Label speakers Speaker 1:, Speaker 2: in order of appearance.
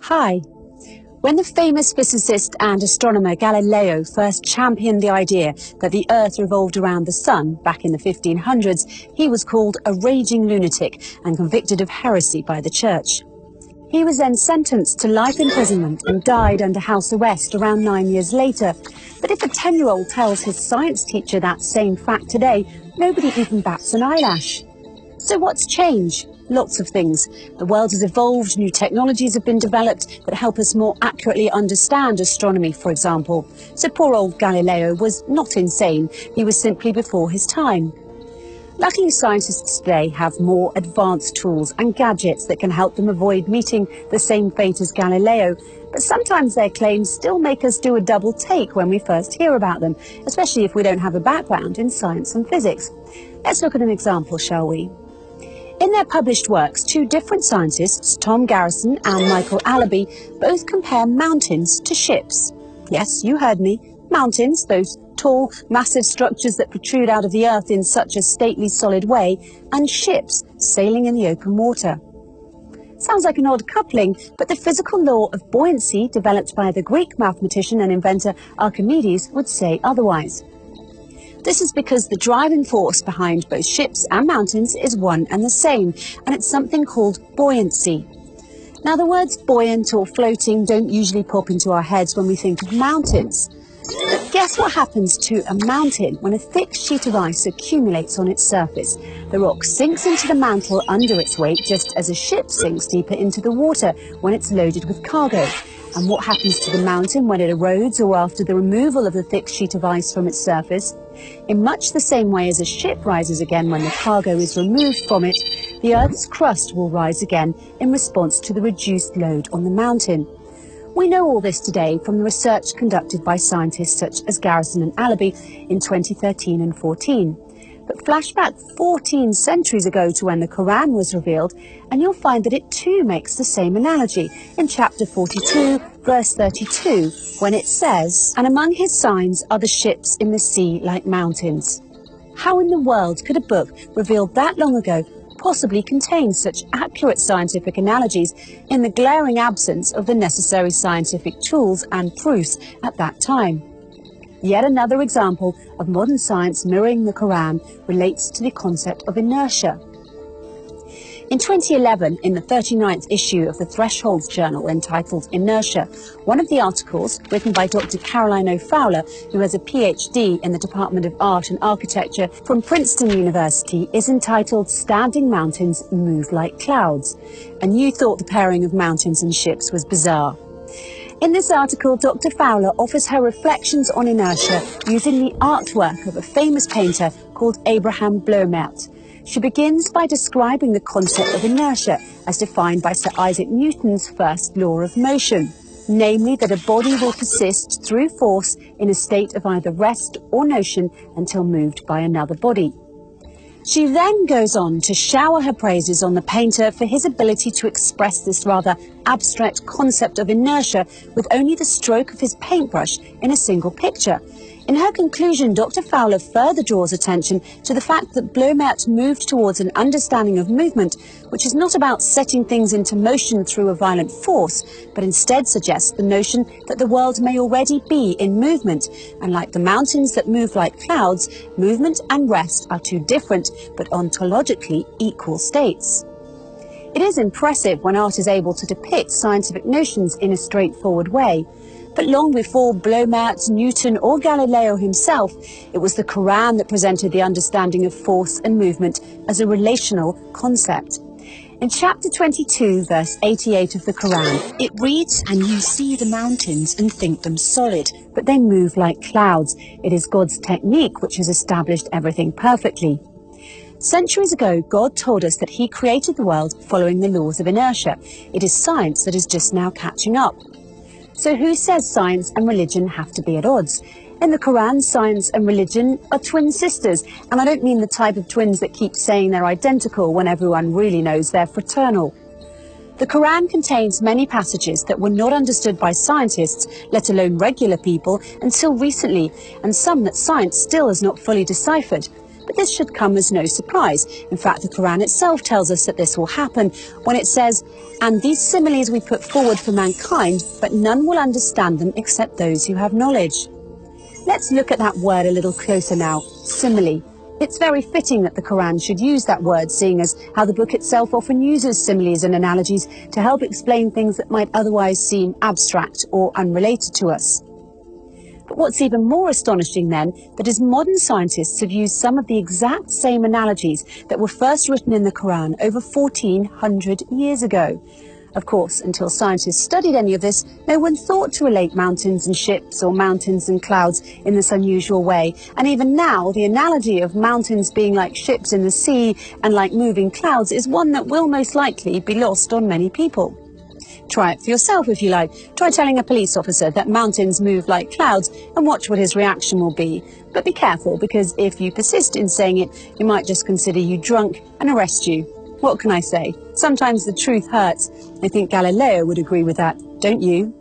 Speaker 1: Hi. When the famous physicist and astronomer Galileo first championed the idea that the Earth revolved around the Sun back in the 1500s, he was called a raging lunatic and convicted of heresy by the Church. He was then sentenced to life imprisonment and died under house arrest around 9 years later. But if a 10-year-old tells his science teacher that same fact today, nobody even bats an eyelash. So what's changed? Lots of things. The world has evolved, new technologies have been developed that help us more accurately understand astronomy, for example. So poor old Galileo was not insane, he was simply before his time. Luckily, scientists today have more advanced tools and gadgets that can help them avoid meeting the same fate as Galileo, but sometimes their claims still make us do a double take when we first hear about them, especially if we don't have a background in science and physics. Let's look at an example, shall we? In their published works, two different scientists, Tom Garrison and Michael Allaby, both compare mountains to ships. Yes, you heard me. Mountains, those tall, massive structures that protrude out of the earth in such a stately, solid way, and ships sailing in the open water. Sounds like an odd coupling, but the physical law of buoyancy, developed by the Greek mathematician and inventor Archimedes, would say otherwise. This is because the driving force behind both ships and mountains is one and the same, and it's something called buoyancy. Now, the words buoyant or floating don't usually pop into our heads when we think of mountains. But guess what happens to a mountain when a thick sheet of ice accumulates on its surface? The rock sinks into the mantle under its weight, just as a ship sinks deeper into the water when it's loaded with cargo. And what happens to the mountain when it erodes or after the removal of the thick sheet of ice from its surface? In much the same way as a ship rises again when the cargo is removed from it, the Earth's crust will rise again in response to the reduced load on the mountain. We know all this today from the research conducted by scientists such as Garrison and Allaby in 2013 and 14. But flashback 14 centuries ago to when the Quran was revealed, and you'll find that it too makes the same analogy in chapter 42, verse 32, when it says, "And among his signs are the ships in the sea like mountains." How in the world could a book revealed that long ago possibly contain such accurate scientific analogies in the glaring absence of the necessary scientific tools and proofs at that time? Yet another example of modern science mirroring the Quran relates to the concept of inertia. In 2011, in the 39th issue of the Thresholds Journal entitled Inertia, one of the articles, written by Dr. Caroline O'Fowler, who has a PhD in the Department of Art and Architecture from Princeton University, is entitled "Standing Mountains Move Like Clouds." And you thought the pairing of mountains and ships was bizarre. In this article, Dr. Fowler offers her reflections on inertia using the artwork of a famous painter called Abraham Bloemaert. She begins by describing the concept of inertia as defined by Sir Isaac Newton's first law of motion, namely that a body will persist through force in a state of either rest or motion until moved by another body. She then goes on to shower her praises on the painter for his ability to express this rather abstract concept of inertia with only the stroke of his paintbrush in a single picture. In her conclusion, Dr. Fowler further draws attention to the fact that Bloemaert moved towards an understanding of movement, which is not about setting things into motion through a violent force, but instead suggests the notion that the world may already be in movement, and like the mountains that move like clouds, movement and rest are two different but ontologically equal states. It is impressive when art is able to depict scientific notions in a straightforward way. But long before Bloemaert, Newton or Galileo himself, it was the Quran that presented the understanding of force and movement as a relational concept. In chapter 22, verse 88 of the Quran, it reads, "And you see the mountains and think them solid, but they move like clouds. It is God's technique which has established everything perfectly." Centuries ago, God told us that he created the world following the laws of inertia. It is science that is just now catching up. So who says science and religion have to be at odds? In the Quran, science and religion are twin sisters, and I don't mean the type of twins that keep saying they're identical when everyone really knows they're fraternal. The Quran contains many passages that were not understood by scientists, let alone regular people, until recently, and some that science still has not fully deciphered. But this should come as no surprise. In fact, the Quran itself tells us that this will happen when it says, "And these similes we put forward for mankind, but none will understand them except those who have knowledge." Let's look at that word a little closer now, simile. It's very fitting that the Quran should use that word, seeing as how the book itself often uses similes and analogies to help explain things that might otherwise seem abstract or unrelated to us. But what's even more astonishing then, that is modern scientists have used some of the exact same analogies that were first written in the Quran over 1400 years ago. Of course, until scientists studied any of this, no one thought to relate mountains and ships or mountains and clouds in this unusual way. And even now, the analogy of mountains being like ships in the sea and like moving clouds is one that will most likely be lost on many people. Try it for yourself if you like. Try telling a police officer that mountains move like clouds and watch what his reaction will be. But be careful, because if you persist in saying it, he might just consider you drunk and arrest you. What can I say? Sometimes the truth hurts. I think Galileo would agree with that, don't you?